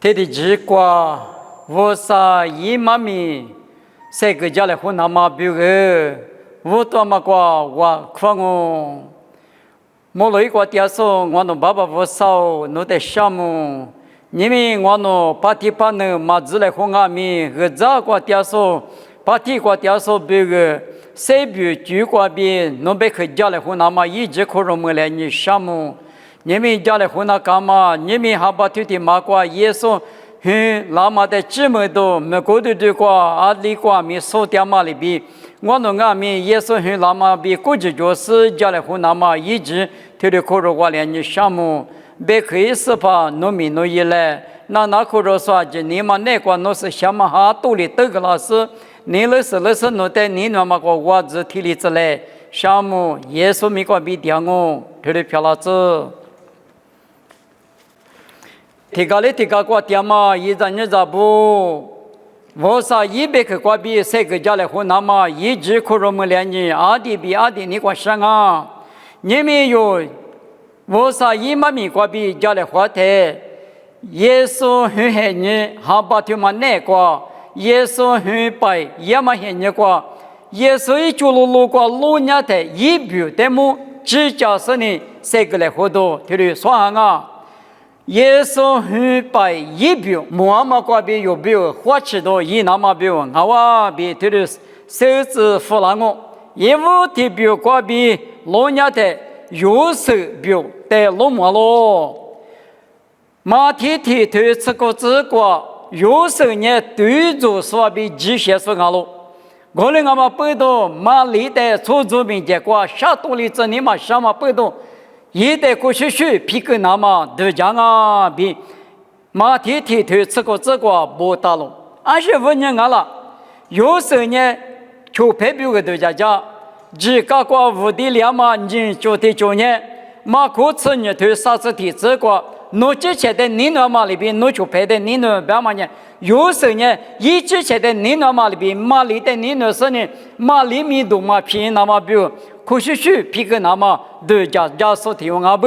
thế thì chỉ qua vô sa ý mà mi sẽ cái giờ lại hôn nam mà biểu cái vô to mà qua khoang ngô mỗi lúc qua tiệt số ngoan nó baba vô sau nó để shamu nhưng mà ngoan nó party partner mà chỉ lại hôn ngà mi cái giờ qua tiệt số party qua tiệt số biểu cái sẽ biểu chủ qua biểu nó bị cái giờ lại hôn nam mà ý chỉ khó rồi mới lại như shamu nhưng mà giờ lại hôn nam mà nhưng mà haba thứ thì mà qua Yesu lama de chime do me ko de kwa ali kwa mi so tia ma li bi ngwan nga mi Yesu lama bi ko ji jo si ja le hu na ma yi ji te de ko ro wa le ni sha mu be khri sa pa no mi no ye le na ko ro sa ji ni ma ne kwa no se sha ma ha tu li te gla se ni le se no te ni na ma ko wa zi ti li zi le sha mu Yesu mi ko bi dia ngo te de phya la zi thì cái qua tiệm mà ý ra như ra bu vô sa ý bị cái qua bị sẽ cái giờ lại hôn nam mà ý chỉ có rồi mới lên như đi ní qua sang à nhưng mà rồi vô sa ý mà mình qua bị giờ lại hóa thế Giêsu hệ như họ bắt theo mà nè qua Giêsu hệ bài ý mà hệ như qua Giêsu ý chú lù qua lù nhá thế ý biểu thế mu chỉ cho sự này sẽ cái lại hóa đồ thì được xóa hàng à Yesu bài ý biểu mua mà qua bị有表或者都以那么表我比这个设置弗朗我因为这表qua bị老年的有时表的老么咯马蹄推这个这个有时呢对着说比机械说俺咯我们嘛不懂马里的出租民结果下多里这里嘛什么不懂一代过去皮革那么都讲啊比马蹄推这个不大了，而且问人家了，有时呢就排表个都讲，只个个屋里两嘛人就得就呢，马可吃呢推啥子的这个，侬之前的你那嘛里边侬就排的你那边嘛呢，有时呢一之前的你那嘛里边马里的你那是呢马里面都嘛偏那么表。可是皮革那么都家说提问阿不，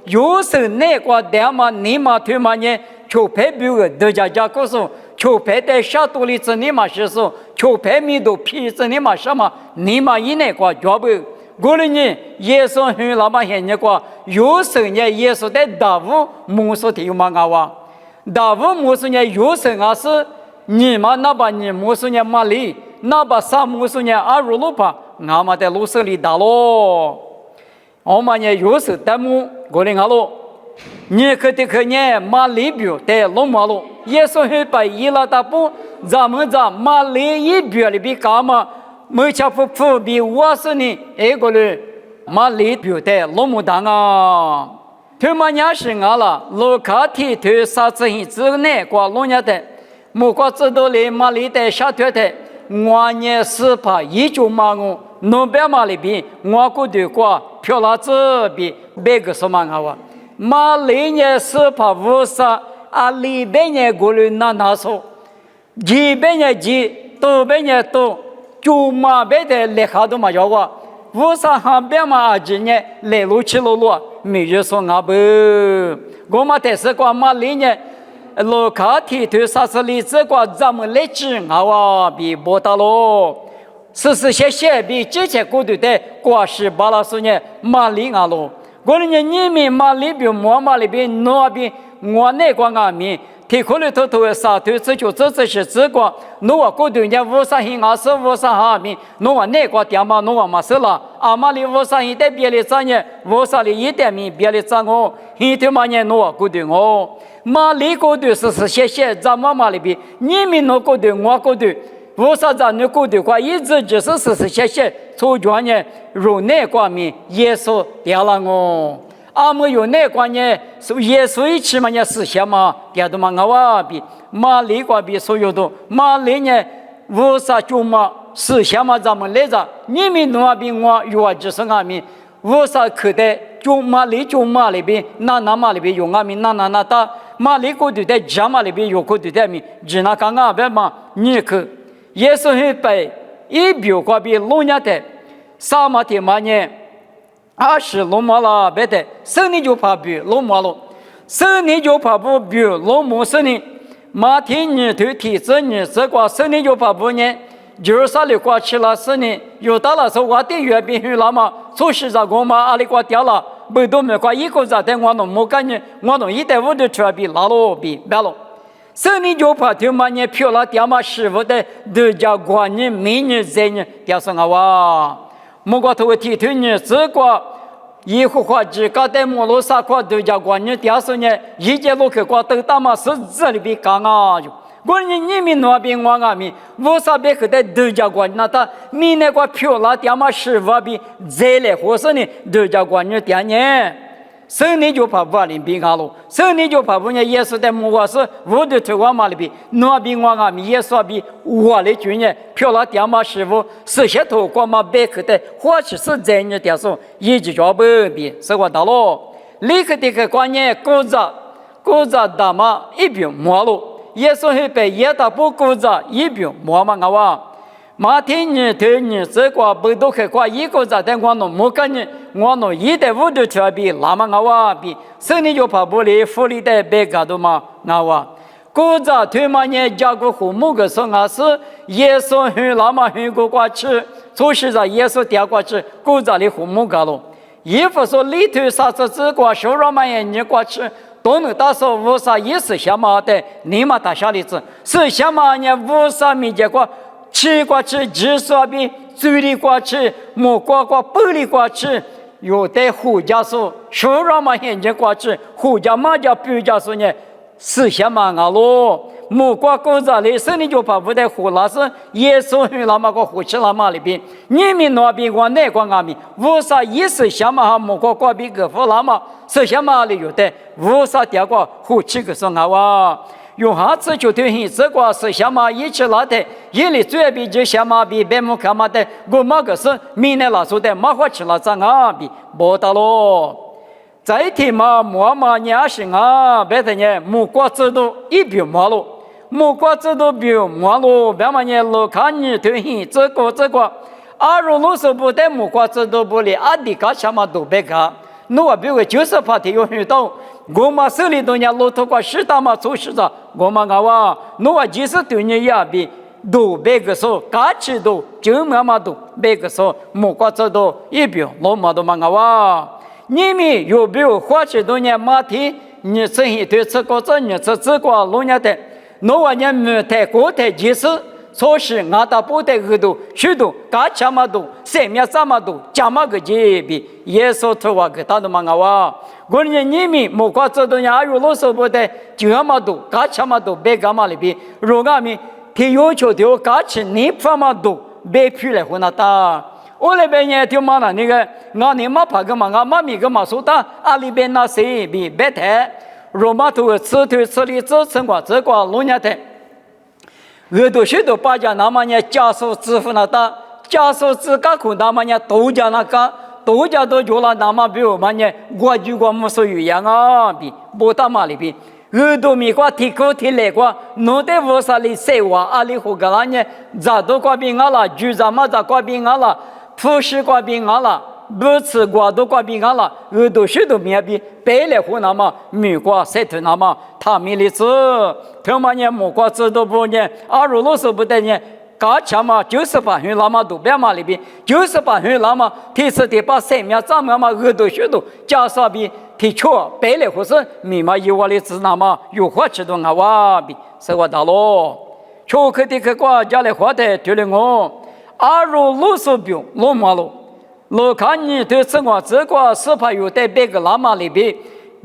有时那个点嘛你嘛推嘛呢，就排表个都家告诉，就排在下多里子你嘛是说，就排米都皮子你嘛什么，你嘛以那个脚不，过了呢，耶稣很老嘛现那个，有时呢耶稣在大屋木说提嘛阿哇，大屋木说呢有时阿是你嘛那把你木说呢嘛里，那把啥木说呢阿如路pa。俺们在路上里打咯，我们呢有时弹幕过来俺咯，你可得可呢马里表在龙马路，也说是把伊拉大布，咱们在马里一表里边干嘛？没吃不比我是呢，个嘞马里表在龙木当啊，他们也是俺了，路卡提推啥子hin之内过龙家的，木瓜子都嘞马里在下头的。我呢是怕一九马我，农边马里边我过对过漂拉这边别个什么啊？马里呢是怕无啥啊里边呢过来那说，这边呢这，东边呢东，就马边的来好多嘛要我，无啥旁边嘛啊这呢来路去路，没人说啊不，我们但是过马里呢。路卡提推啥子例子个咱们来治啊比不大咯，谢比之前过的过是巴拉苏呢马里啊咯，过年你们马里边莫马里边那边我那个啊面，提可能头啥头这就这是这个，侬过的呢无啥hin啊是无啥哈面，侬那个点嘛侬嘛是啦，阿马里无啥一点别的啥呢，无啥里一点面别的啥哦，一头嘛呢侬过的哦。马里过的是谢，咱们马里边，你们那过的我过的，为啥咱那过的话，一直就是谢，从前呢，有那方面耶稣掉了我，阿没有那方呢，是耶稣一起嘛呢实现嘛，掉的嘛我比马里过比所有的马里呢，为啥就嘛实现嘛咱们来着，你们那边我有就是阿面。为啥可得就马里边，那马里边有阿面那大。马里过的在家马里边有过的在面，只那刚刚别嘛，你可也是很白，一表过比龙家的，啥嘛的嘛呢？20龙马了别的，10年就怕比龙马了，10年就怕不比龙马10年，马天你头体子你这个生理就怕不呢？就是啥里瓜吃了是呢？有到了说我的月饼去了嘛，做事在我嘛阿里瓜掉了，不多没瓜一个在等我弄没干呢，我弄1.5的车比拉了比别了。生理就怕他妈呢漂了掉嘛师傅的都叫管你明年在呢掉上啊哇，莫个头提头呢这个。以后话只搞点摩罗啥话都叫管你掉上呢，一节路去过都打嘛是这里比刚啊就。我你们那边我那边，我啥别去的都叫管那他，明那个票拉掉嘛是我比这类或是呢都叫管你掉呢。生理就怕不灵比俺喽，生理就怕不呢也是在莫是我的推广嘛里边，那边我那边也是比我的军呢票拉掉嘛是我是些头光嘛别去的，或者是在你掉上一直叫不比是我到了，立刻的个观念鼓着大嘛一边莫喽。耶稣会被耶大不顾着一边莫嘛我哇，马天你对你这个不都去过一个在等我弄莫干你，我弄1.5的车比那么我哇比，生理就怕不离福利的别个都嘛我哇，顾着对嘛呢家个父母个说我是耶稣很那么很过过去，就是在耶稣掉过去，顾着的父母个喽，衣服说里头啥子这个收入嘛也你过去。都能打说无啥意思下嘛的，你嘛打小例子，是下嘛呢无啥没结果，吃过去只说比嘴里过去，莫过背里过去，有的胡家说收入嘛现在过去，胡家嘛叫别家说呢，是下嘛啊咯，莫过狗子里生你就怕不得胡那是耶稣那么个胡吃那么里边，你们那边我那个那边，无啥意思下嘛哈莫过比个胡那么。是什么里有的？无啥掉过胡吃个说啊哇！用下次就对很这个是什么一起拿的，一里最比就什么比别么看嘛的，我嘛个是明年拿出的马花吃了咋啊比不到咯。再提嘛莫嘛也是啊，别的呢木瓜子都一边毛了，木瓜子都比毛了，别嘛呢路看你对很这个，阿如路是不得木瓜子都不离，阿弟个什么都别个。我比如就是怕他有很多，我们手里头呢骆驼个适当嘛做事的，我们我我即使对你也比都别个说，假期都就嘛都别个说，木瓜子都一边老嘛都嘛我，你们有没有花钱多年马蹄？你这一对这个这你这个老年的，我呢没太过太及时。所是俺大不得个都许多干什么都生命什么都怎么个级别耶稣头话个他都嘛哇我人你们莫过这东西阿如罗说不得就什么都干什么都别干嘛里边如果们提要求的干起你什么都别去来混那打我那边呢就嘛那个俺你妈怕个嘛俺妈咪个嘛说他阿里边那谁比别太罗马头吃头吃里吃成果这个老年的很多许多大家那么呢，家属支付那打，家属自个苦那么呢，都家那个，都家都觉了那么比如嘛呢，我就我们说一样啊，比不到嘛里边，很多米瓜提高提来瓜，弄得我啥里谁话阿里胡个啦呢，咋都瓜比俺啦，就咱们咋瓜比俺啦，普世瓜比俺啦。不吃瓜都瓜比俺了，很多许多面比白来湖那么米瓜晒头那么他米里子，他妈呢木瓜子都不呢，阿如罗说不得呢，干钱嘛98那么都别嘛里边98那么提次的把生命咱们嘛很多许多加上比提错白来湖是米嘛有我的子那么有花吃多啊哇比是我大咯，巧克力个瓜家里花的对了我，阿如罗说不罗马路。我看你对生活这个是怕有在别个那么里边，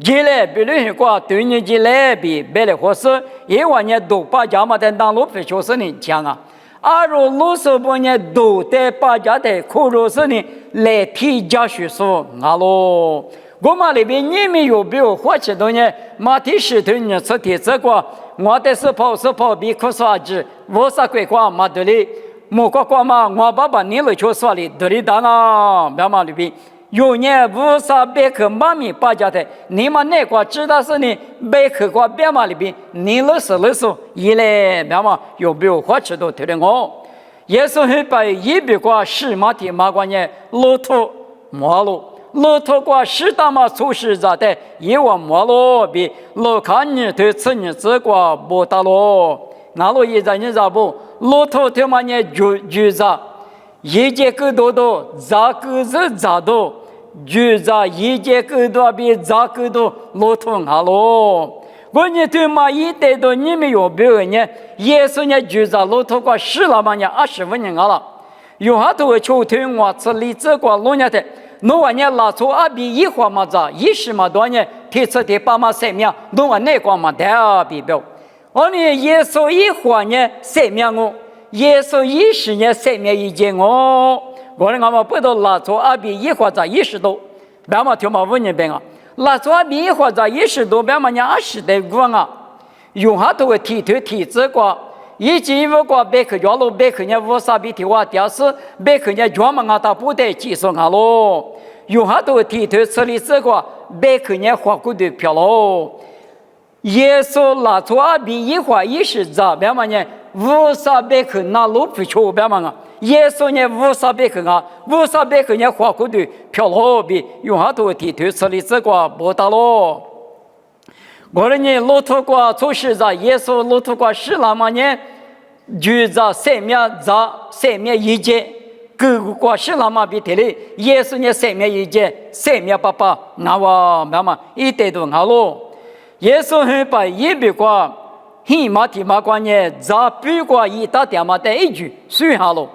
进来比如说对你进来比别的合适，因为你都把家嘛在当路费就是你讲啊，阿如路是不呢都在把家的苦肉是你来提家学说啊喽，我们里边你们有没有花钱多呢？马蹄石头你吃的这个，我的是跑比可刷子，我啥鬼话马德里。莫过过嘛，我爸爸你了就说的，对里当啊，别嘛里边有年无啥别克妈咪把家的，你们那个知道是你别克过别嘛里边，你了是，一来别嘛有没有花吃都对的我，也是会把一别个石马蹄马关呢骆驼马路，路途过适当嘛处事在的，以往摩罗比路看你对此你这个不打罗，俺罗一在你咋不路途他妈你就在，一节更多多，咋个是咋多，就在一节更多比咋更多路途俺罗。我你对嘛一代都你们有别人呢？耶稣呢就在路途过10了嘛呢25年了，有好多秋天我这里这个路呢的，侬话呢拉出阿比一花嘛子，20嘛多呢，提出的8嘛3秒，侬话那个嘛太比表，我呢耶稣一花呢3秒我，耶稣20呢3秒一件我呢俺们不都拉出阿比一花在20多，别嘛听嘛5年边啊。拉出比或者20多别嘛20的过啊，用下都会提这个，以及如果别去交路别去呢无啥比提话屌丝，别去呢专门啊他不得技术啊咯，用下都会提处理这个，别去呢花过的票咯。耶稣拉出比一或20咋别嘛呢无啥别去那路不求别嘛啊。耶稣呢无啥别去啊，无啥别去呢花过的票罗比用下都提处理这个不打咯。我呢路途过处事在耶稣路途过10了嘛呢，就在3秒在3秒一节，各个过10了嘛比提哩，耶稣呢3秒一节3秒8那我妈妈一代都好咯。耶稣很把一笔过，很马提马关呢，在比过一大点嘛的一句算好咯。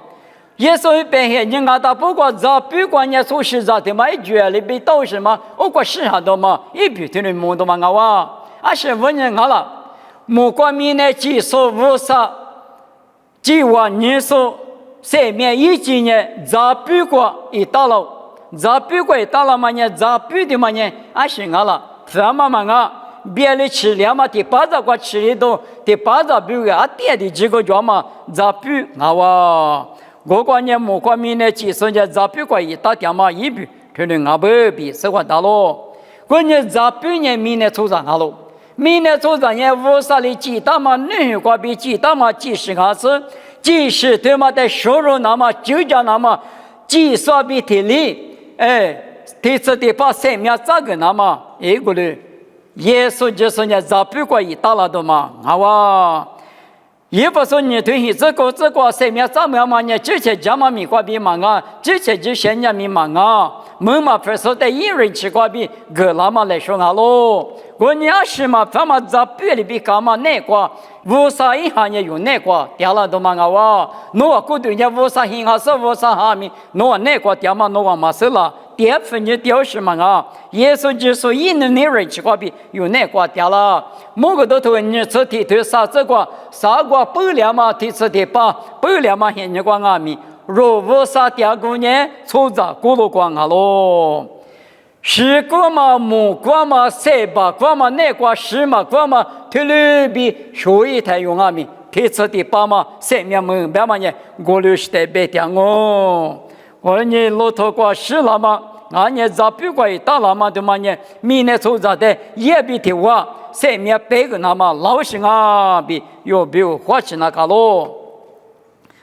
耶稣变现，你看他不过在比过呢，处事在的嘛一句里边都是嘛，我过10下多嘛，一笔听你摸到嘛我，25年好了，莫过明年技术无啥，计划年数3面1几年，在比过一到了，在比过一到了嘛呢，在比的嘛呢，25好了，怎么嘛啊？别的吃了嘛，第8个过吃的多，第8个比个啊点的几个叫嘛，在比好啊。我过年莫过明年技术呢，在比过一大点嘛一比，可能俺不比实话大咯。过年在比呢，明年出上好咯。明年做人也无啥的几大嘛，女瓜比几大嘛，几十个是，几十对嘛的收入那么，就叫那么，几少比体力，第次第8 3秒这个那么，一个嘞，耶稣就是呢，早比过一大了的嘛，好啊。也不说你对这个3秒3秒嘛，你之前讲嘛米瓜比嘛啊，之前就先讲米嘛啊，我嘛不说的一人吃瓜比，个那么来说啊喽。我年20嘛，他妈在别里边干嘛那个，无啥银行也有那个，掉了都嘛啊哇，我过对人无啥银行是无啥哈米，我那个掉嘛我嘛是了，点分你掉是嘛啊，耶稣就说一人那人吃瓜比有那个掉了，某个都头你吃提头啥这个啥个不了嘛，提吃提8不了嘛，现你光阿米，若无啥掉过呢，出着咕噜光啊喽。10个嘛，5个嘛，3把个嘛，那个10嘛个嘛，特别比所以才用阿米，提次第8嘛，3秒门别嘛呢，我60代别点我，我呢路途过10了嘛，俺呢早比过一大了嘛，对嘛呢，明年出着的也比提我3秒8个那么老实啊，比有比花钱那个咯，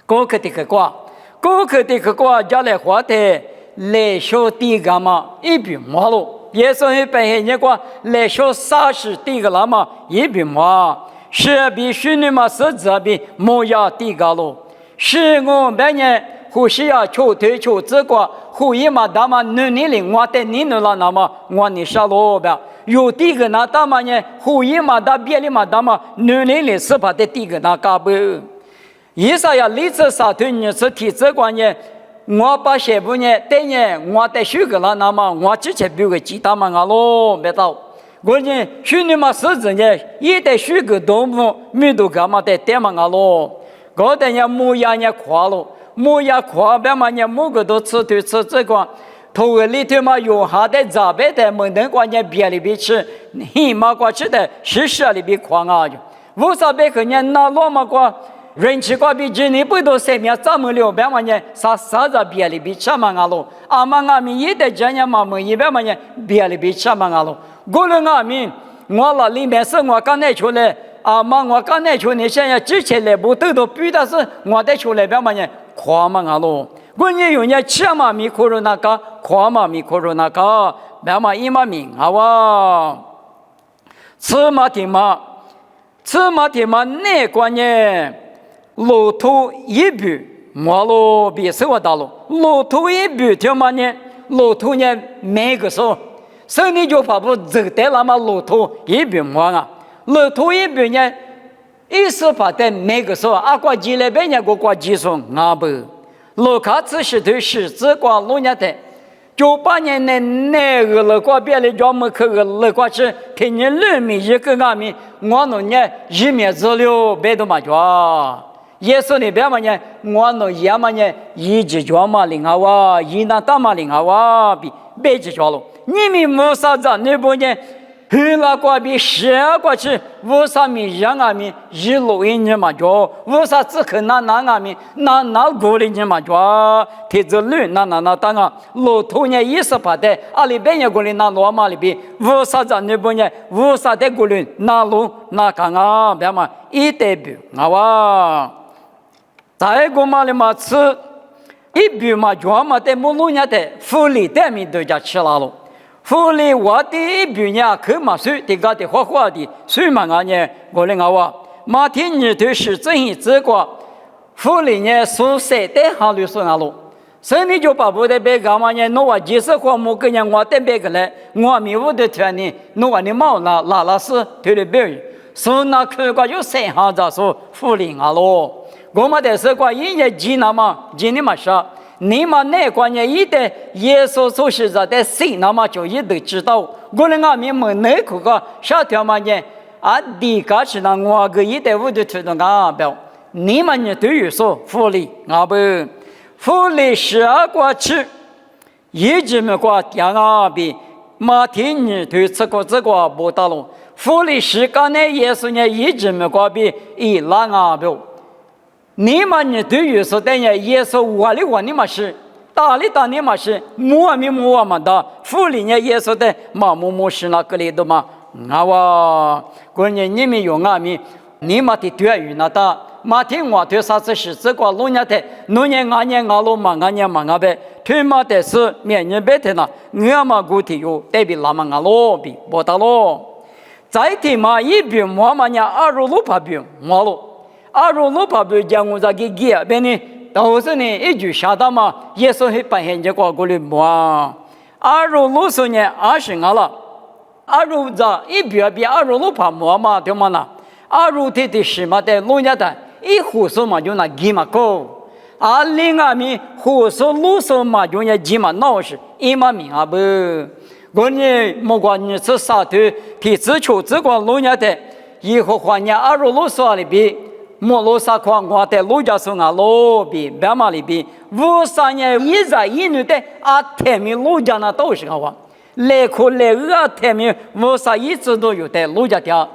过去的个过，过去的个过将来花的。来说第一个嘛，一笔马路，耶稣一般人讲来说30第一个了嘛，一笔马，是比虚拟嘛是这比莫要第一个路，是我们呢，呼吸要求推求这个，呼吸嘛大嘛努力的，我带你努了那么我你下路呗，有第一个那大嘛呢，呼吸嘛大别的嘛大嘛努力的是把的第一个那干不，以上要例子啥对你是提这个呢？我把下部呢，对呢，我在修个了，那么我之前比个其他嘛啊咯，没到。我呢，修你嘛是子呢，也得修个动物，没都干嘛得对嘛啊咯。我的呢，木牙呢垮了，木牙垮别嘛呢，木个都吃这个，头里头嘛有下的杂白的，没能关键别里边吃，你嘛过去的10里边垮啊就，无啥别个呢，那罗嘛过。人吃过比今年不多3秒这么6百万呢，啥子别里比吃嘛啊喽？阿妈阿咪也得讲呀嘛，没100万呢，别里比吃嘛啊喽？我了阿咪，我那里面是我刚才出来，阿妈我刚才出来，现在之前来不都比的是我得出来100万呢，夸嘛啊喽？我你用你吃嘛米可罗那个，夸嘛米可罗那个，白嘛一嘛米啊哇，吃嘛的嘛，吃嘛的嘛那关键，路途一步，马路比生活道路，路途一步条嘛呢，路途呢每个说，所以你就怕不走得那么路途一步马啊，路途一步呢，一时怕得每个说，阿瓜几来别人个瓜几说啊不。路卡此时对十字挂路年的，98年的那个路挂别的专门去个路挂是天年人民一个阿米，我弄呢一面之流别都嘛抓，耶稣那边嘛呢，我弄也嘛呢一直抓嘛领啊哇，一那大嘛领啊哇，比别直抓了，你们没啥子那不呢？黑拉瓜比蛇瓜去，为啥米让阿米一路一年嘛做？为啥只可拿阿米拿过来年嘛做？铁子驴那当啊，路途呢也是怕的，阿里边也过来拿罗马里边，为啥子那不呢？为啥的过来拿路拿干啊？别嘛一代表啊哇，再过嘛里嘛吃，一表嘛做嘛的木路呢的，福利的米都家吃了喽。福利我的一笔呢，可嘛水的个的花的水嘛啊呢，我来我马天你对是真一这个福利呢，宿舍的哈律说啊喽，所以你就把不得别干嘛呢？我几十块木个呢，我得别个来，我迷糊的天呢，我你毛拉是对的别，所以那可个就三下子说福利啊喽，我们的是个一年几那么几年嘛少。你们那关键一的耶稣所是在的心，那么就一定知道。我们阿们那个小条嘛呢？啊，第个是那我个一的我就知道啊表。你们呢对于说福利啊不，福利12个吃，一直没过第二比马天你对这个不到了。福利时间呢，耶稣呢一直没过比一两啊表。你们呢？对于说等下耶稣我的你们是打你们是摸嘛的，福利呢耶稣的嘛摸是那个里的嘛，啊哇，关键你们用啊咪，你们的对于那的，马天我对啥子是这个路年的，路年俺年俺路嘛俺年嘛俺呗，推嘛的是面年白的呢，我嘛固体有代表那么俺路比不到咯，再提嘛一边摸嘛呢2路八边摸路。阿如路旁边讲我在给给边呢，都是呢一句下到嘛，耶稣会扮演这个过来嘛。阿如路说呢，20了，阿如在一边比阿如路旁摸嘛，对嘛呢？阿如的是嘛的路家的，一胡说嘛就那给嘛够，阿另外米胡说路说嘛就那给嘛闹事，一嘛命啊不，我呢莫管你是啥的，提自求这个路家的，以后换你阿如路说里边。莫罗萨矿我在路家上啊，路边白马里边，53年一在一女的啊，天明路家那都是个话，来可来啊，天明53一直都有在路家的。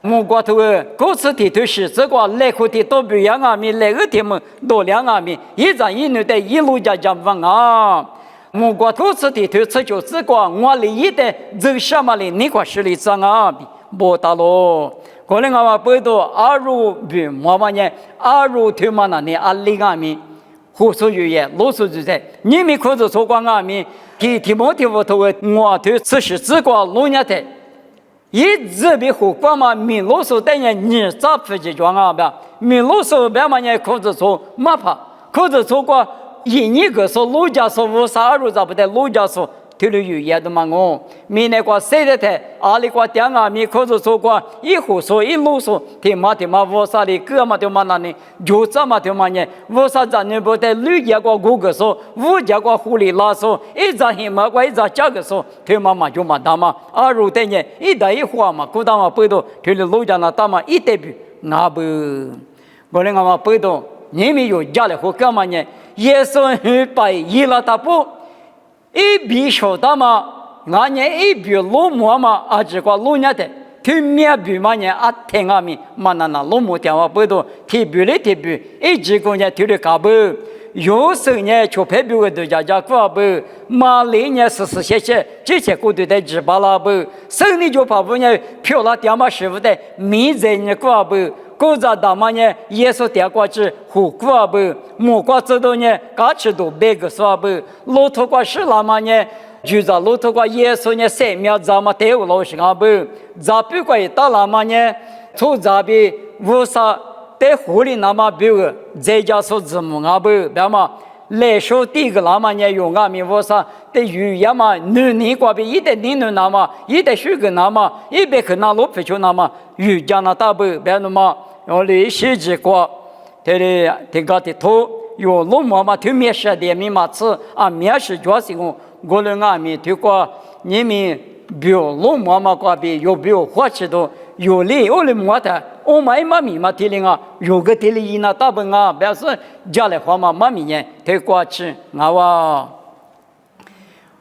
我过头各次地头是这个来可的都不一样啊，米来个天门都两啊米，一在一女的一路家讲完啊。我过各次地头这就这个我里一的这什么哩？你快实力涨啊，不打咯。可能我不多阿如比我们呢，阿如他们那里阿里阿米，胡说语言，啰嗦就在，你们可是说光阿米，提莫提我头我对此时这个路年的，一直比胡光嘛，米啰嗦等于你咋不去装啊？不，米啰嗦别嘛呢，可是说马怕，可是说过一年个说路家说无啥阿如咋不得路家说。对了语言的嘛我，米那个谁的台，阿里个点啊米可是说过一胡说一路说，天嘛我啥的哥嘛嘛那里，就这么嘛呢，我啥子呢不得绿家个五个说，五家个狐狸拉说，一张黑马个一张价个说，天嘛就嘛大嘛，阿如等呢一代一花嘛，古当嘛背到，对了路家那大嘛一代比，那不，我那个嘛背到，你们有家里和干嘛呢？耶稣很白一了大不。一比说的嘛，俺年一比路木嘛，啊这个路年的，听面比嘛呢啊听阿米嘛那路木电话不多，听比嘞听比，一直讲呢听的卡不，有时呢就拍比个都家过不，马里呢谢，这些过对的只巴拉不，生理就怕不呢漂亮点嘛师傅的，米在呢过不， cô ra đam mà nhé Giêsu tiệt qua chứ hủ qua bự mua qua chế độ nhé cá chế độ bê cái xóa bự lô thô qua sự làm mà nhé chú ra lô thô qua Giêsu nhé xem miệt ra mà theo lô sinh bự ra bự qua ta làm mà nhé thu ra bị vô sa tế hồ lý nằm mà bự dễ ra số dùm ngã bự bé mà lệ số tí cái làm mà nhé dùng ngã mi vô sa tế yu ya mà nữ ní qua bị ít tế ní nữ nằm mà ít tế suy cái nằm mà ít bé cái nằm lốp phải chỗ nằm mà yu gia na ta bự bé mà ở lý sĩ chỉ qua thế thì cái thì thu有路嘛推面是的密码字啊面是主要是我们啊面推过你们表路嘛过比有表或者都有理我们么的我们嘛密码提领啊有个提领那大本啊表示家里话嘛密呢推过去啊哇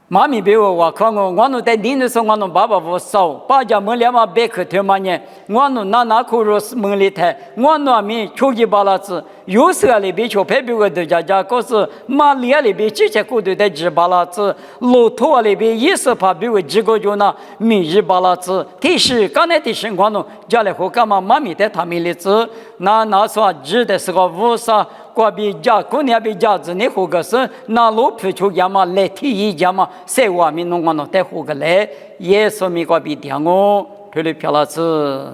妈咪别我看我弄在你那时候我弄爸爸我烧把家门两嘛别去推嘛呢我弄那口肉门里头我弄米出去巴拉子有时候里边就配别个的家可是马里里边这些股队在吃巴拉子骆驼里边也是怕别个几个就那米吃巴拉子提示刚才提示我弄家里后干嘛妈咪在他们里子那说吃的是个五啥过比家过年比家子你后个是那路皮出家嘛来提一家嘛谁话咪弄我弄在后个来也说咪过比点我推了漂亮子。